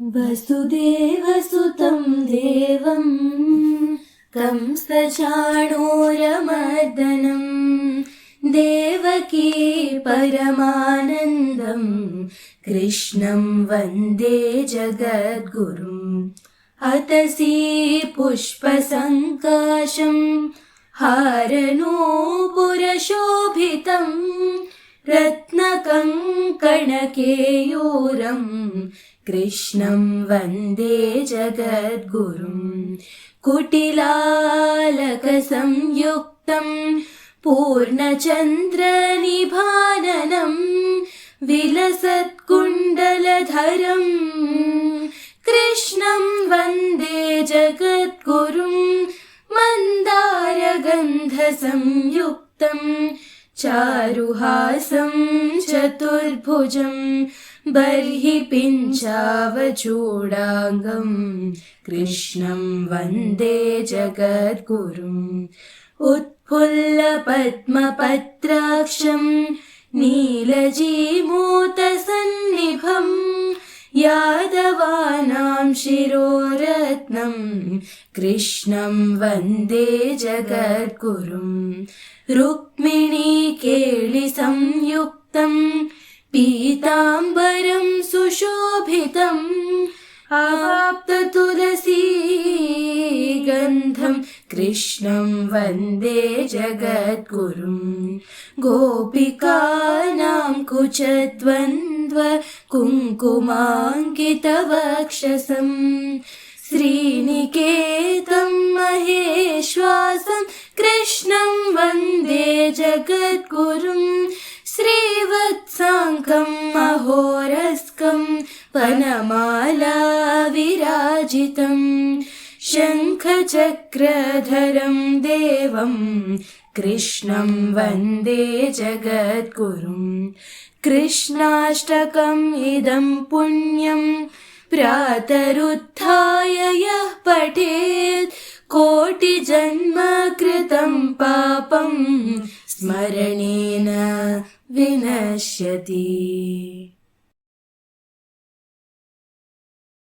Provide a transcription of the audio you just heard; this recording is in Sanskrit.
वसुदेवसुतं देवं कंसचाणूरमर्दनं देवकी परमानन्दं कृष्णं वन्दे जगद्गुरुम्। अतसी पुष्पसङ्काशं हारनूपुरशोभितं रत्नकङ्कणकेयूरं कृष्णं वन्दे जगद्गुरुम्। कुटिलालकसंयुक्तं पूर्णचन्द्रनिभाननं विलसत्कुण्डलधरं कृष्णं वन्दे जगद्गुरुं। मन्दारगन्धसंयुक्तं चारुहासं चतुर्भुजं बर्हि पिञ्चावचूडाङ्गं कृष्णं वन्दे जगद्गुरुम्। उत्फुल्लपद्मपत्राक्षं नीलजीमूतसन्निभं यादवानां शिरोरत्नं कृष्णं वन्दे जगद्गुरुम्। रुक्मिणीकेलिसंयुक्तं पीताम्बरं सुशोभितम् आप्ततुलसीगन्धं कृष्णं वन्दे जगद्गुरुम्। गोपिकानां कुचद्वन्द्व कुङ्कुमाङ्कितवक्षसं श्रीनिकेतं महेश्वासं कृष्णं वन्दे जगद्गुरुम्। श्रीवत्साङ्कं महोरस्कं वनमाला विराजितं शङ्खचक्रधरं देवं कृष्णं वन्दे जगद्गुरुम्। कृष्णाष्टकम् इदं पुण्यं प्रातरुत्थाय यः पठेत् कोटिजन्म कृतं पापं स्मरणेन विनश्यति।